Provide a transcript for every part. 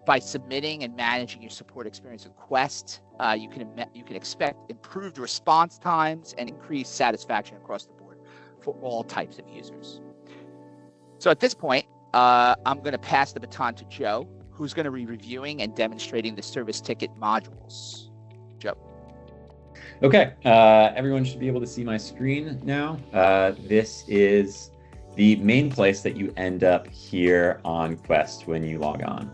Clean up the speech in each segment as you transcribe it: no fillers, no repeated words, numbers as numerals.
By submitting and managing your support experience with Quest, you can expect improved response times and increased satisfaction across the board for all types of users. So at this point, I'm going to pass the baton to Joe, who's going to be reviewing and demonstrating the service ticket modules. Joe. Okay, everyone should be able to see my screen now. This is the main place that you end up here on Quest when you log on.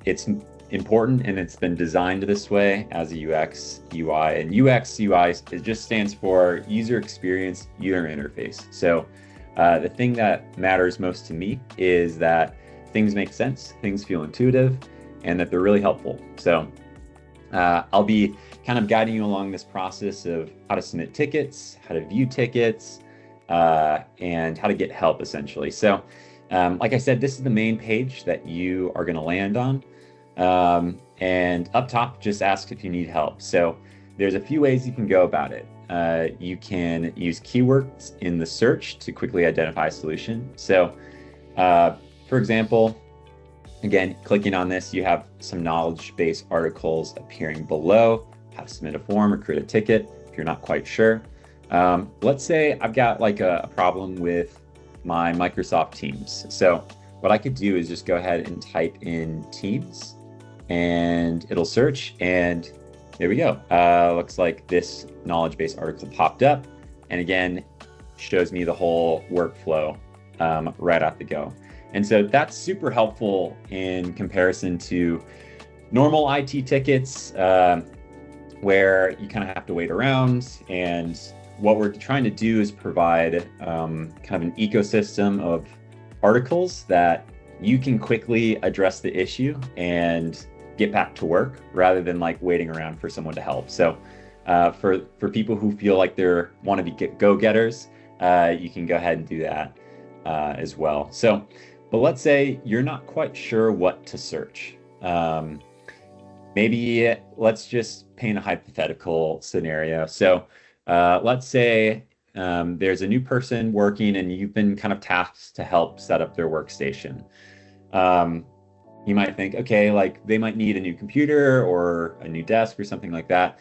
It's important, and it's been designed this way as a UX UI, and UX UI, it just stands for user experience, user interface. So the thing that matters most to me is that things make sense, things feel intuitive, and that they're really helpful. So I'll be kind of guiding you along this process of how to submit tickets, how to view tickets, and how to get help, essentially. So like I said, this is the main page that you are going to land on. And up top, just ask if you need help. So there's a few ways you can go about it. You can use keywords in the search to quickly identify a solution. So for example, again, clicking on this, you have some knowledge base articles appearing below, how to submit a form or create a ticket if you're not quite sure. Let's say I've got like a problem with my Microsoft Teams. So what I could do is just go ahead and type in Teams, and it'll search, and there we go. Looks like this knowledge base article popped up, and again, shows me the whole workflow right off the go. And so that's super helpful in comparison to normal IT tickets, where you kind of have to wait around. And what we're trying to do is provide kind of an ecosystem of articles that you can quickly address the issue and get back to work rather than like waiting around for someone to help. So for people who feel like they're want to be go-getters, you can go ahead and do that as well. So, but let's say you're not quite sure what to search. Maybe let's just paint a hypothetical scenario. So let's say there's a new person working and you've been kind of tasked to help set up their workstation. You might think, okay, like they might need a new computer or a new desk or something like that.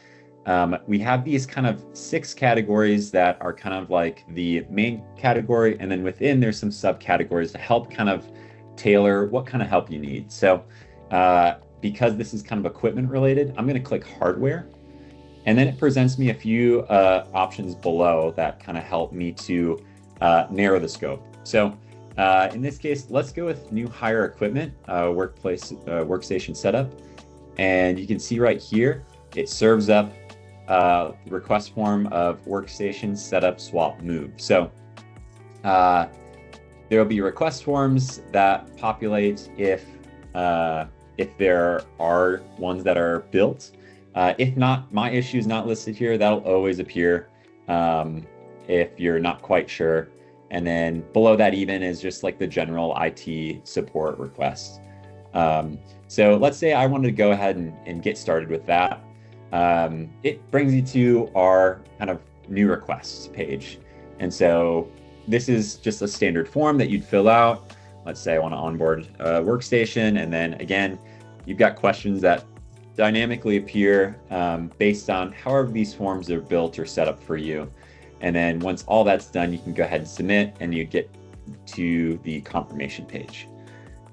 We have these kind of 6 categories that are kind of like the main category, and then within there's some subcategories to help kind of tailor what kind of help you need. So because this is kind of equipment related, I'm going to click hardware, and then it presents me a few options below that kind of help me to narrow the scope. So in this case, let's go with new hire equipment, workstation setup. And you can see right here, it serves up request form of workstation setup swap move. So there will be request forms that populate if there are ones that are built. If not, my issue is not listed here. That'll always appear if you're not quite sure. And then below that even is just like the general IT support request. So let's say I wanted to go ahead and get started with that. It brings you to our kind of new requests page. And so this is just a standard form that you'd fill out. Let's say I want to onboard a workstation. And then again, you've got questions that dynamically appear based on however these forms are built or set up for you. And then once all that's done, you can go ahead and submit, and you get to the confirmation page.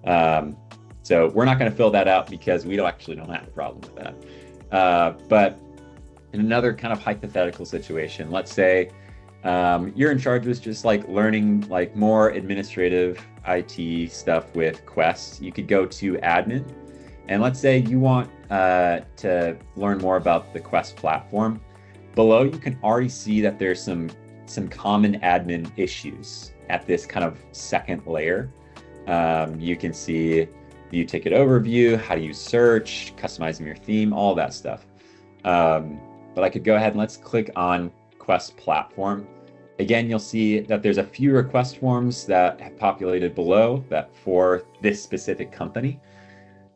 So we're not going to fill that out because we don't have a problem with that. But in another kind of hypothetical situation, let's say you're in charge with just like learning like more administrative IT stuff with Quest. You could go to admin, and let's say you want to learn more about the Quest platform. Below, you can already see that there's some common admin issues at this kind of second layer. You can see view ticket overview, how to use search, customizing your theme, all that stuff. But I could go ahead and let's click on Quest platform. Again, you'll see that there's a few request forms that have populated below that for this specific company,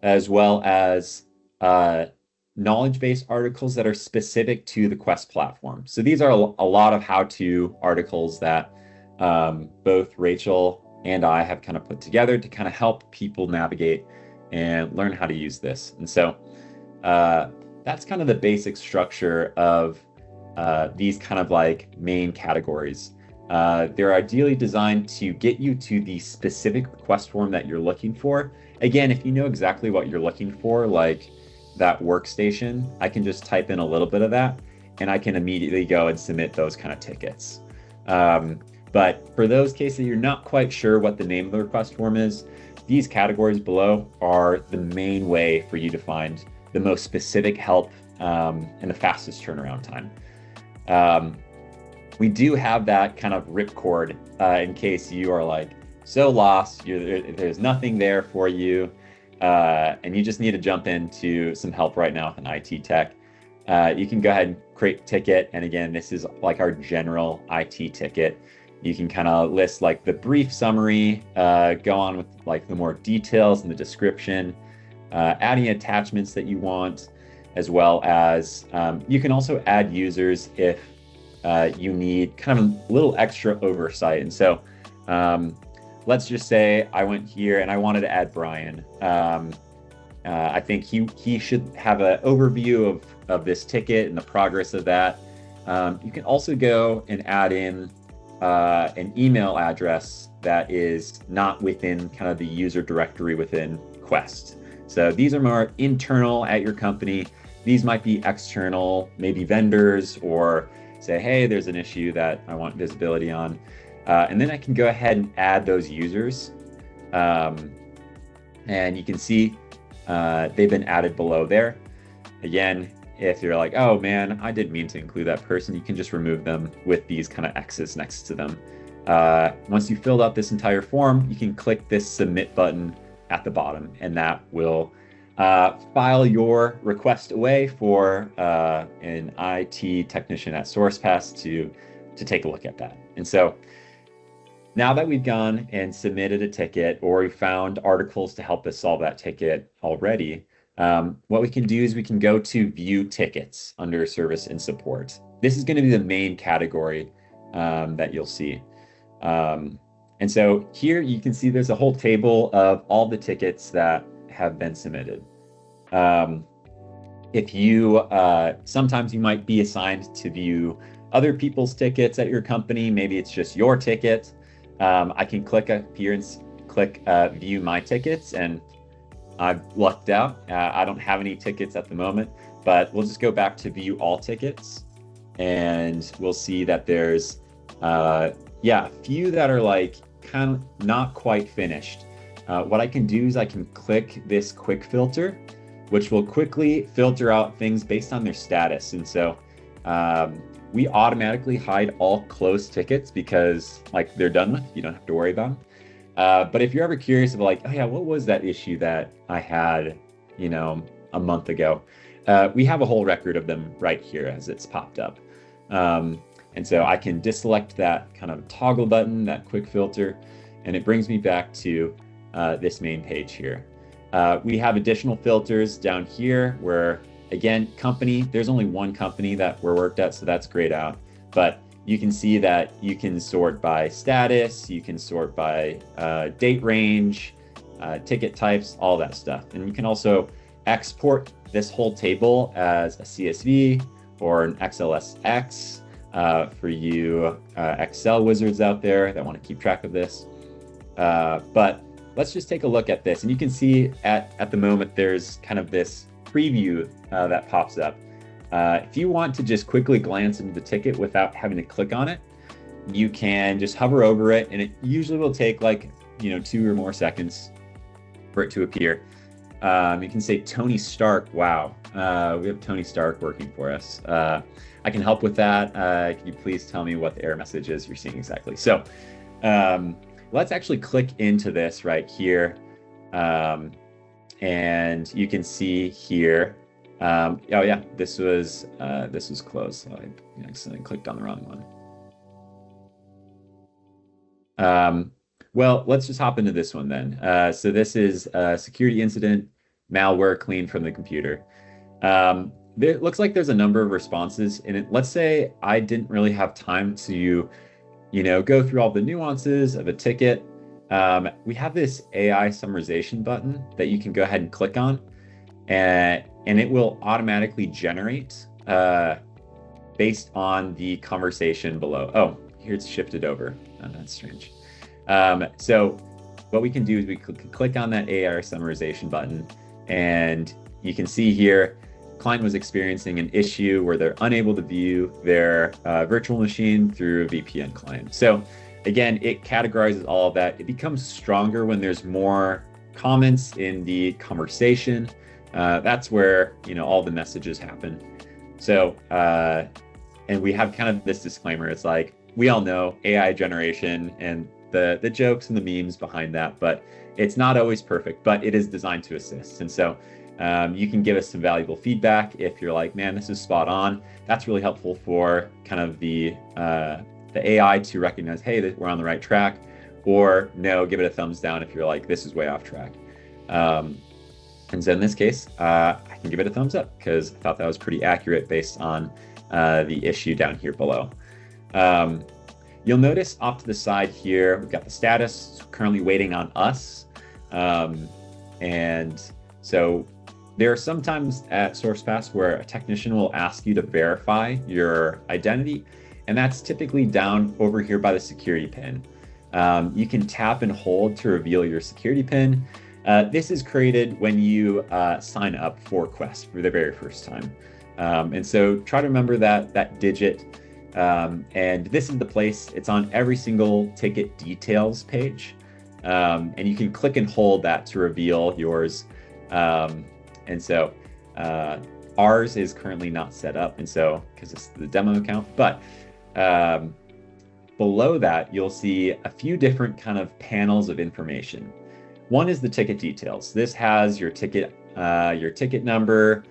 as well as knowledge base articles that are specific to the Quest platform. So these are a lot of how-to articles that both Rachel and I have kind of put together to kind of help people navigate and learn how to use this. And so that's kind of the basic structure of these kind of like main categories. They're ideally designed to get you to the specific request form that you're looking for. Again, if you know exactly what you're looking for, like that workstation, I can just type in a little bit of that and I can immediately go and submit those kind of tickets. But for those cases you're not quite sure what the name of the request form is, these categories below are the main way for you to find the most specific help and the fastest turnaround time. We do have that kind of ripcord in case you are like so lost, there's nothing there for you, and you just need to jump into some help right now with an IT tech. You can go ahead and create a ticket. And again, this is like our general IT ticket. You can kind of list like the brief summary, go on with like the more details in the description, adding attachments that you want, as well as you can also add users if you need kind of a little extra oversight. And so let's just say I went here and I wanted to add Brian. I think he should have an overview of this ticket and the progress of that. You can also go and add in an email address that is not within kind of the user directory within Quest. So these are more internal at your company. These might be external, maybe vendors, or say, hey, there's an issue that I want visibility on. And then I can go ahead and add those users. And you can see they've been added below there. Again, if you're like, oh man, I didn't mean to include that person, you can just remove them with these kind of X's next to them. Once you've filled out this entire form, you can click this submit button at the bottom, and that will file your request away for an IT technician at Sourcepass to take a look at that. And so now that we've gone and submitted a ticket, or we found articles to help us solve that ticket already, what we can do is we can go to view tickets under service and support. This is going to be the main category that you'll see. And so here you can see there's a whole table of all the tickets that have been submitted. If you, sometimes you might be assigned to view other people's tickets at your company. Maybe it's just your ticket. I can click up here and click view my tickets, and I've lucked out. I don't have any tickets at the moment, but we'll just go back to view all tickets, and we'll see that there's a few that are like kind of not quite finished. What I can do is I can click this quick filter, which will quickly filter out things based on their status. And so we automatically hide all closed tickets because like they're done with, you don't have to worry about them. But if you're ever curious about like, oh yeah, what was that issue that I had, a month ago? We have a whole record of them right here as it's popped up. And so I can deselect that kind of toggle button, that quick filter, and it brings me back to this main page here. We have additional filters down here where, again, company, there's only one company that we're worked at, so that's grayed out. But you can see that you can sort by status, you can sort by date range, ticket types, all that stuff. And you can also export this whole table as a CSV or an XLSX for you Excel wizards out there that want to keep track of this. But let's just take a look at this. And you can see at the moment, there's kind of this preview that pops up. If you want to just quickly glance into the ticket without having to click on it, you can just hover over it, and it usually will take like 2 or more seconds for it to appear. You can say Tony Stark. Wow, we have Tony Stark working for us. I can help with that. Can you please tell me what the error message is you're seeing exactly? So let's actually click into this right here. And you can see here, oh yeah, this was closed. So I accidentally clicked on the wrong one. Well, let's just hop into this one then. So this is a security incident, malware cleaned from the computer. It looks like there's a number of responses in it. Let's say I didn't really have time to, go through all the nuances of a ticket. we have this AI summarization button that you can go ahead and click on, and it will automatically generate based on the conversation below. Oh, here it's shifted over. Oh, that's strange. So what we can do is we can click on that AI summarization button, and you can see here, client was experiencing an issue where they're unable to view their virtual machine through a VPN client. So again, it categorizes all of that. It becomes stronger when there's more comments in the conversation. That's where, all the messages happen. So, and we have kind of this disclaimer. It's like, we all know AI generation and the jokes and the memes behind that, but it's not always perfect, but it is designed to assist. And so you can give us some valuable feedback if you're like, man, this is spot on. That's really helpful for kind of the AI to recognize, hey, that we're on the right track, or no, give it a thumbs down if you're like, this is way off track. And so in this case, I can give it a thumbs up because I thought that was pretty accurate based on the issue down here below. You'll notice off to the side here, we've got the status currently waiting on us. And so there are some times at Sourcepass where a technician will ask you to verify your identity, and that's typically down over here by the security pin. You can tap and hold to reveal your security pin. This is created when you sign up for Quest for the very first time. And so try to remember that digit. And this is the place, it's on every single ticket details page. And you can click and hold that to reveal yours. And so ours is currently not set up, and so because it's the demo account, but below that, you'll see a few different kind of panels of information. One is the ticket details. This has your ticket number,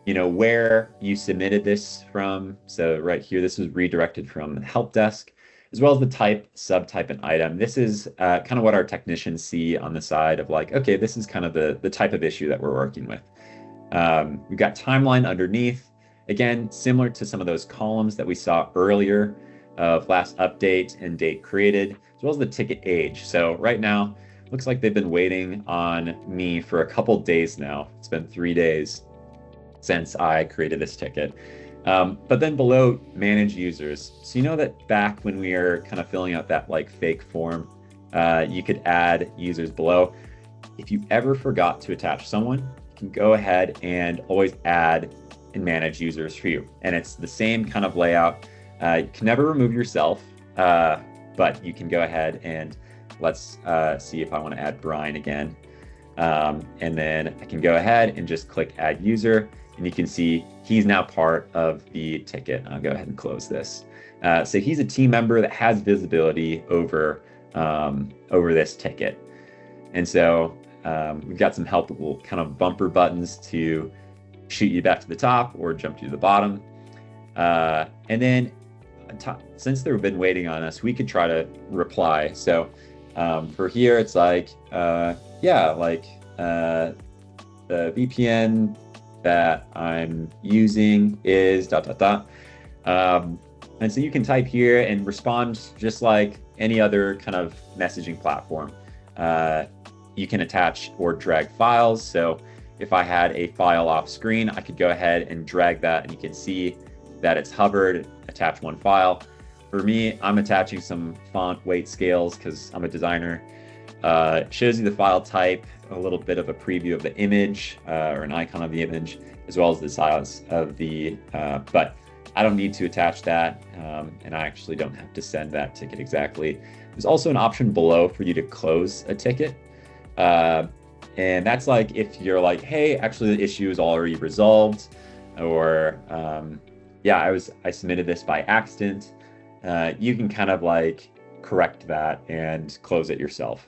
where you submitted this from. So right here, this is redirected from the help desk, as well as the type, subtype, and item. This is kind of what our technicians see on the side of like, okay, this is kind of the type of issue that we're working with. We've got timeline underneath. Again, similar to some of those columns that we saw earlier of last update and date created, as well as the ticket age. So right now, looks like they've been waiting on me for a couple days now. It's been 3 days since I created this ticket. But then below, manage users. So you know that back when we were kind of filling out that like fake form, you could add users below. If you ever forgot to attach someone, you can go ahead and always add and manage users for you. And it's the same kind of layout. You can never remove yourself, but you can go ahead and let's see if I want to add Brian again. And then I can go ahead and just click add user, and you can see he's now part of the ticket. I'll go ahead and close this. So he's a team member that has visibility over this ticket. And so we've got some helpful kind of bumper buttons to shoot you back to the top or jump you to the bottom. And then since they've been waiting on us, we could try to reply. So for here, it's like, the VPN that I'm using is ... And so you can type here and respond just like any other kind of messaging platform. You can attach or drag files. So if I had a file off screen, I could go ahead and drag that, and you can see that it's hovered, attach one file. For me, I'm attaching some font weight scales because I'm a designer. It shows you the file type, a little bit of a preview of the image or an icon of the image, as well as the size of the, but I don't need to attach that, and I actually don't have to send that ticket exactly. There's also an option below for you to close a ticket. And that's like if you're like, hey, actually the issue is already resolved, or I submitted this by accident. You can kind of like correct that and close it yourself.